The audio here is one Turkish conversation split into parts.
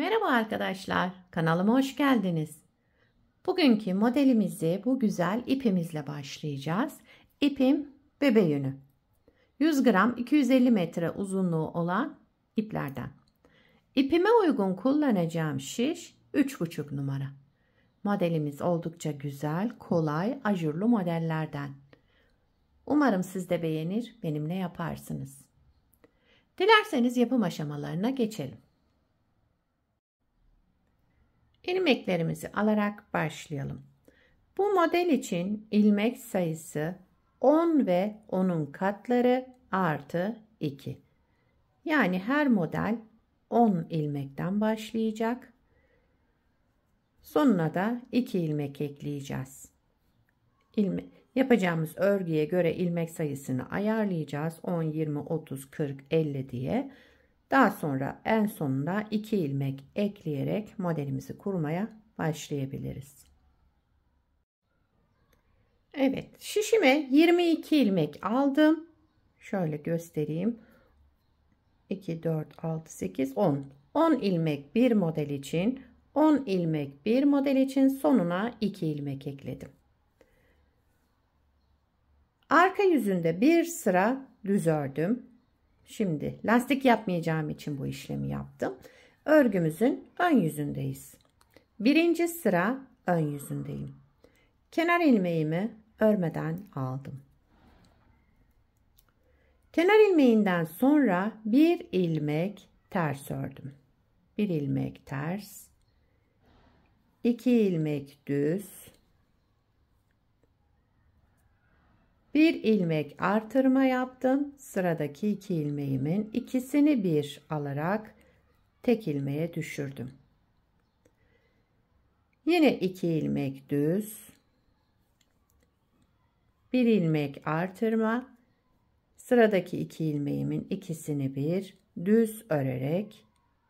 Merhaba arkadaşlar, kanalıma hoş geldiniz. Bugünkü modelimizi bu güzel ipimizle başlayacağız. İpim bebe yünü. 100 gram 250 metre uzunluğu olan iplerden. İpime uygun kullanacağım şiş 3,5 numara. Modelimiz oldukça güzel, kolay, ajurlu modellerden. Umarım siz de beğenir, benimle yaparsınız. Dilerseniz yapım aşamalarına geçelim. İlmeklerimizi alarak başlayalım. Bu model için ilmek sayısı 10 ve 10'un katları artı 2. Yani her model 10 ilmekten başlayacak. Sonuna da 2 ilmek ekleyeceğiz. Yapacağımız örgüye göre ilmek sayısını ayarlayacağız. 10, 20, 30, 40, 50 diye. Daha sonra en sonunda 2 ilmek ekleyerek modelimizi kurmaya başlayabiliriz. Evet, şişime 22 ilmek aldım. Şöyle göstereyim. 2, 4, 6, 8, 10. 10 ilmek bir model için, 10 ilmek bir model için sonuna 2 ilmek ekledim. Arka yüzünde bir sıra düz ördüm. Şimdi lastik yapmayacağım için bu işlemi yaptım. Örgümüzün ön yüzündeyiz. Birinci sıra ön yüzündeyim. Kenar ilmeğimi örmeden aldım. Kenar ilmeğinden sonra bir ilmek ters ördüm. Bir ilmek ters, 2 ilmek düz, bir ilmek artırma yaptım. Sıradaki 2 ilmeğimin ikisini bir alarak tek ilmeğe düşürdüm. Yine 2 ilmek düz, bir ilmek artırma. Sıradaki 2 ilmeğimin ikisini bir düz örerek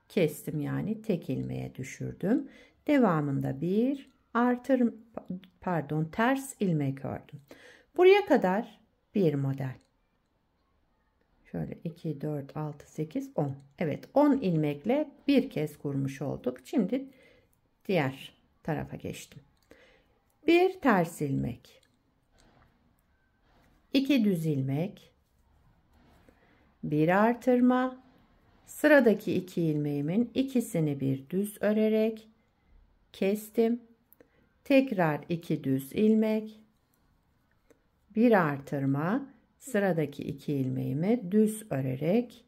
kestim, yani tek ilmeğe düşürdüm. Devamında bir ters ilmek ördüm. Buraya kadar bir model. Şöyle 2, 4, 6, 8, 10. Evet, 10 ilmekle bir kez kurmuş olduk. Şimdi diğer tarafa geçtim. Bir ters ilmek. 2 düz ilmek. Bir artırma. Sıradaki 2 ilmeğimin ikisini bir düz örerek kestim. Tekrar 2 düz ilmek. Bir artırma, sıradaki 2 ilmeğimi düz örerek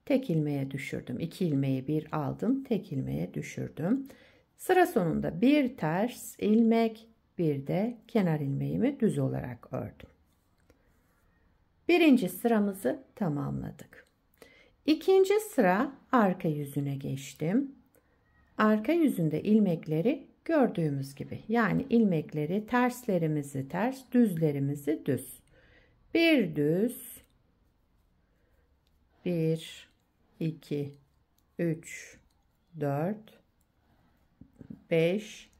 tek ilmeğe düşürdüm. 2 ilmeği bir aldım, tek ilmeğe düşürdüm. Sıra sonunda bir ters ilmek, bir de kenar ilmeğimi düz olarak ördüm. Birinci sıramızı tamamladık. İkinci sıra arka yüzüne geçtim. Arka yüzünde ilmekleri gördüğümüz gibi, yani ilmekleri terslerimizi ters, düzlerimizi düz. Bir düz, 1, 2, 3, 4, 5,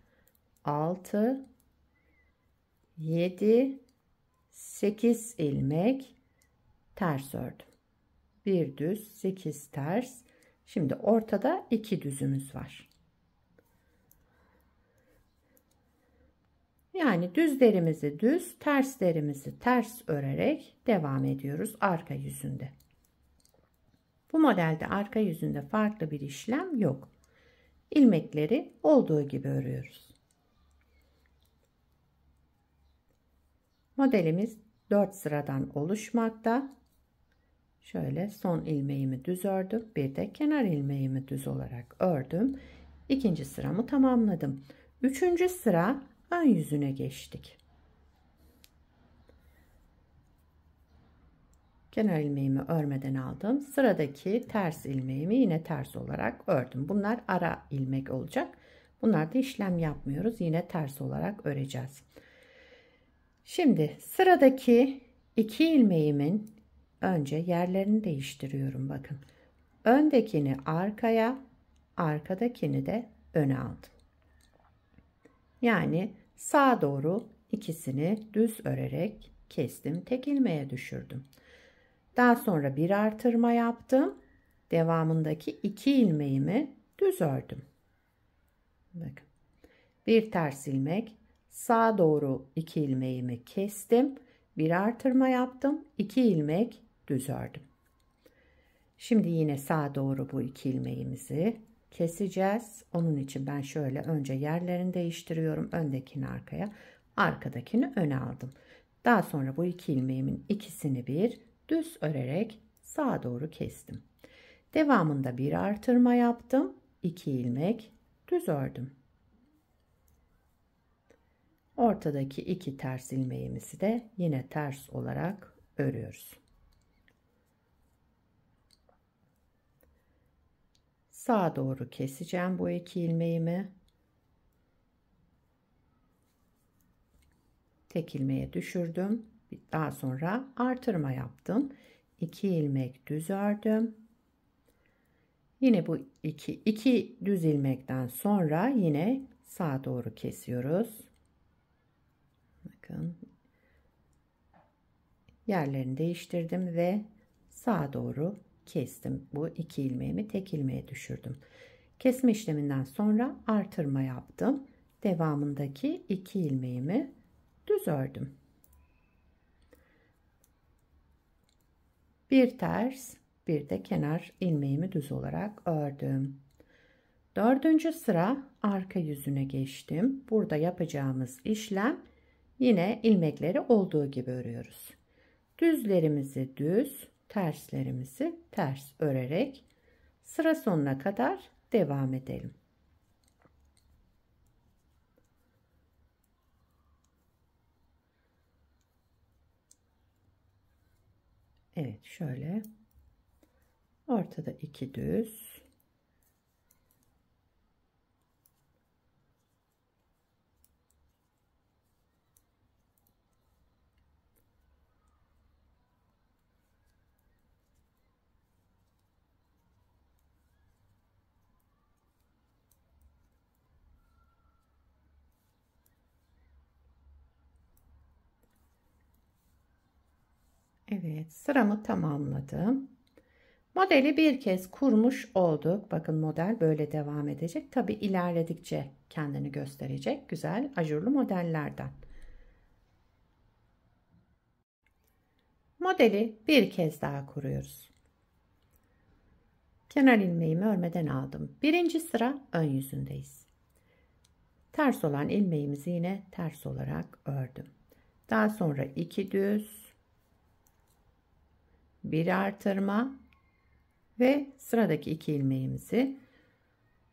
6, 7, 8 ilmek ters ördüm. Bir düz, 8 ters. Şimdi ortada 2 düzümüz var. Yani düzlerimizi düz, terslerimizi ters örerek devam ediyoruz arka yüzünde. Bu modelde arka yüzünde farklı bir işlem yok. İlmekleri olduğu gibi örüyoruz. Modelimiz 4 sıradan oluşmakta. Şöyle son ilmeğimi düz ördüm. Bir de kenar ilmeğimi düz olarak ördüm. İkinci sıramı tamamladım. Üçüncü sıra ön yüzüne geçtik. Kenar ilmeğimi örmeden aldım. Sıradaki ters ilmeğimi yine ters olarak ördüm. Bunlar ara ilmek olacak. Bunlarda işlem yapmıyoruz. Yine ters olarak öreceğiz. Şimdi sıradaki 2 ilmeğimin önce yerlerini değiştiriyorum. Bakın. Öndekini arkaya, arkadakini de öne aldım. Yani sağa doğru ikisini düz örerek kestim. Tek ilmeğe düşürdüm. Daha sonra bir artırma yaptım. Devamındaki 2 ilmeğimi düz ördüm. Bakın. Bir ters ilmek, sağa doğru 2 ilmeğimi kestim. Bir artırma yaptım. 2 ilmek düz ördüm. Şimdi yine sağa doğru bu 2 ilmeğimizi keseceğiz. Onun için ben şöyle önce yerlerini değiştiriyorum. Öndekini arkaya, arkadakini öne aldım. Daha sonra bu 2 ilmeğimin ikisini bir düz örerek sağa doğru kestim. Devamında bir artırma yaptım. 2 ilmek düz ördüm. Ortadaki 2 ters ilmeğimizi de yine ters olarak örüyoruz. Sağa doğru keseceğim bu 2 ilmeğimi. Tek ilmeğe düşürdüm. Daha sonra artırma yaptım. 2 ilmek düz ördüm. Yine bu iki düz ilmekten sonra yine sağa doğru kesiyoruz. Bakın. Yerlerini değiştirdim ve sağa doğru kestim. Bu 2 ilmeğimi tek ilmeğe düşürdüm. Kesme işleminden sonra artırma yaptım. Devamındaki 2 ilmeğimi düz ördüm. Bir ters, bir de kenar ilmeğimi düz olarak ördüm. 4. sıra arka yüzüne geçtim. Burada yapacağımız işlem yine ilmekleri olduğu gibi örüyoruz. Düzlerimizi düz, terslerimizi ters örerek sıra sonuna kadar devam edelim. Evet, şöyle ortada 2 düz, evet, sıramı tamamladım. Modeli bir kez kurmuş olduk. Bakın model böyle devam edecek. Tabi ilerledikçe kendini gösterecek güzel ajurlu modellerden. Modeli bir kez daha kuruyoruz. Kenar ilmeğimi örmeden aldım. Birinci sıra ön yüzündeyiz. Ters olan ilmeğimizi yine ters olarak ördüm. Daha sonra 2 düz, bir artırma ve sıradaki 2 ilmeğimizi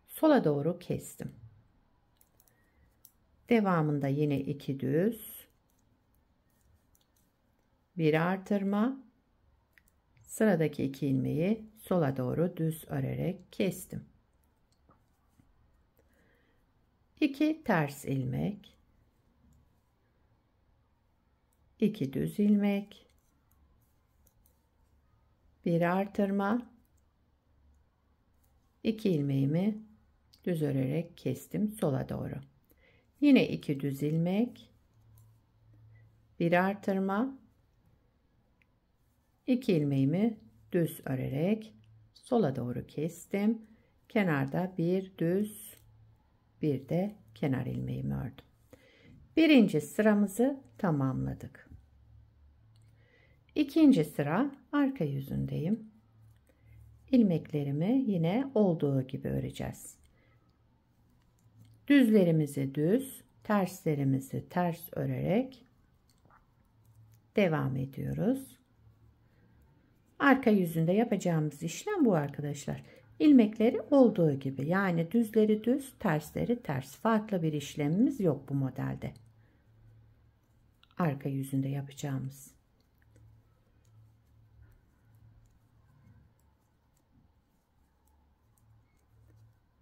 sola doğru kestim. Devamında yine 2 düz, bir artırma, sıradaki 2 ilmeği sola doğru düz örerek kestim. 2 ters ilmek, 2 düz ilmek, bir artırma, 2 ilmeğimi düz örerek kestim sola doğru. Yine 2 düz ilmek, bir artırma, 2 ilmeğimi düz örerek sola doğru kestim. Kenarda bir düz, bir de kenar ilmeğimi ördüm. Birinci sıramızı tamamladık. İkinci sıra arka yüzündeyim. İlmeklerimi yine olduğu gibi öreceğiz. Düzlerimizi düz, terslerimizi ters örerek devam ediyoruz. Arka yüzünde yapacağımız işlem bu arkadaşlar. İlmekleri olduğu gibi, yani düzleri düz, tersleri ters. Farklı bir işlemimiz yok bu modelde. Arka yüzünde yapacağımız.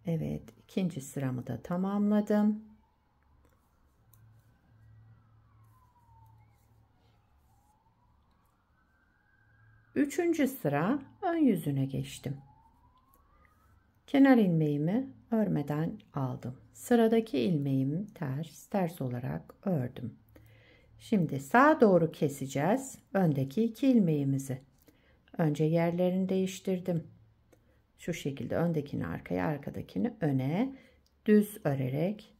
Evet, ikinci sıramı da tamamladım. Üçüncü sıra ön yüzüne geçtim. Kenar ilmeğimi örmeden aldım. Sıradaki ilmeğimi ters olarak ördüm. Şimdi sağa doğru keseceğiz öndeki 2 ilmeğimizi. Önce yerlerini değiştirdim. Şu şekilde öndekini arkaya, arkadakini öne düz örerek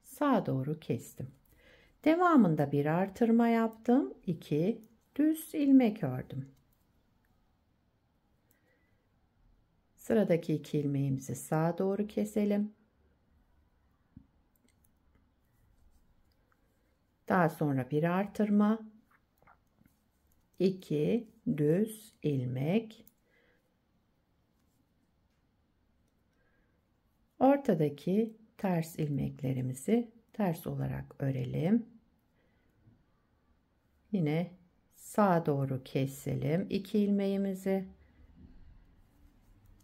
sağa doğru kestim. Devamında bir artırma yaptım. 2 düz ilmek ördüm. Sıradaki 2 ilmeğimizi sağa doğru keselim. Daha sonra bir artırma, 2 düz ilmek, ortadaki ters ilmeklerimizi ters olarak örelim. Yine sağa doğru keselim. 2 ilmeğimizi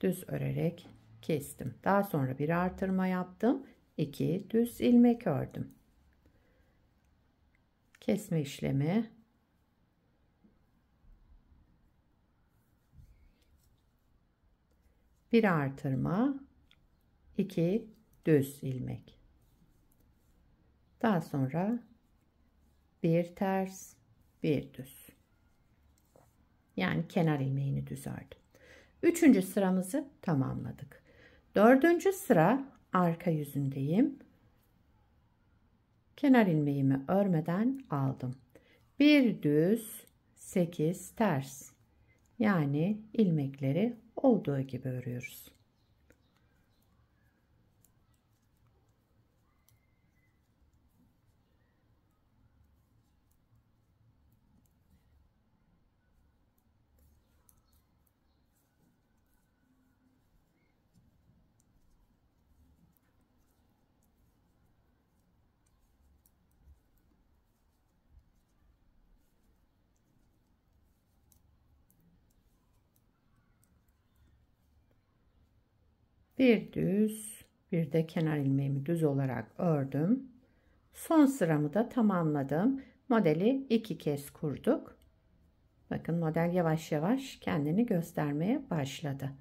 düz örerek kestim. Daha sonra bir artırma yaptım. 2 düz ilmek ördüm. Kesme işlemi. Bir artırma, 2 düz ilmek. Daha sonra bir ters, bir düz. Yani kenar ilmeğini düz ördüm. 3. sıramızı tamamladık. 4. sıra arka yüzündeyim. Kenar ilmeğimi örmeden aldım. Bir düz, 8 ters. Yani ilmekleri olduğu gibi örüyoruz. Bir düz, bir de kenar ilmeğimi düz olarak ördüm. Son sıramı da tamamladım. Modeli 2 kez kurduk. Bakın model yavaş yavaş kendini göstermeye başladı.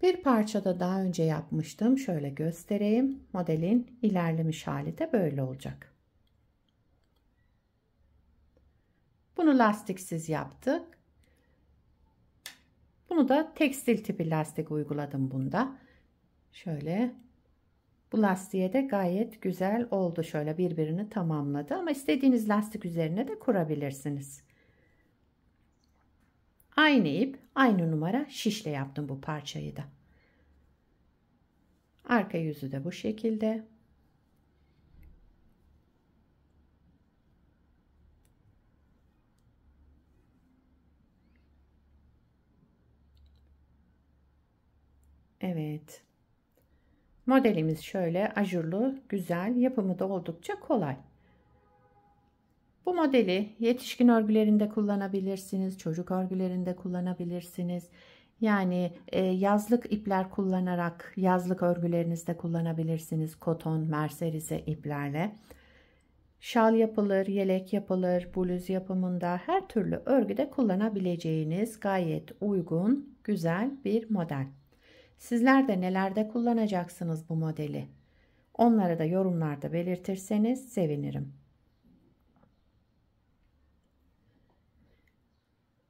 Bir parçada daha önce yapmıştım. Şöyle göstereyim. Modelin ilerlemiş hali de böyle olacak. Bunu lastiksiz yaptık. Bunu da tekstil tipi lastik uyguladım bunda. Şöyle bu lastiğe de gayet güzel oldu. Şöyle birbirini tamamladı ama istediğiniz lastik üzerine de kurabilirsiniz. Aynı ip, aynı numara şişle yaptım bu parçayı da. Arka yüzü de bu şekilde. Evet. Modelimiz şöyle ajurlu, güzel, yapımı da oldukça kolay. Bu modeli yetişkin örgülerinde kullanabilirsiniz, çocuk örgülerinde kullanabilirsiniz. Yani yazlık ipler kullanarak yazlık örgülerinizde kullanabilirsiniz. Koton, merserize iplerle. Şal yapılır, yelek yapılır, bluz yapımında her türlü örgüde kullanabileceğiniz gayet uygun, güzel bir model. Sizler de nelerde kullanacaksınız bu modeli? Onları da yorumlarda belirtirseniz sevinirim.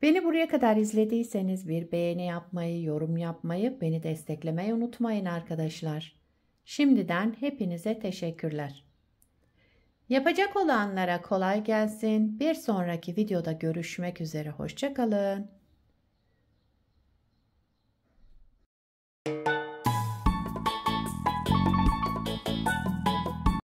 Beni buraya kadar izlediyseniz bir beğeni yapmayı, yorum yapmayı, beni desteklemeyi unutmayın arkadaşlar. Şimdiden hepinize teşekkürler. Yapacak olanlara kolay gelsin. Bir sonraki videoda görüşmek üzere. Hoşça kalın.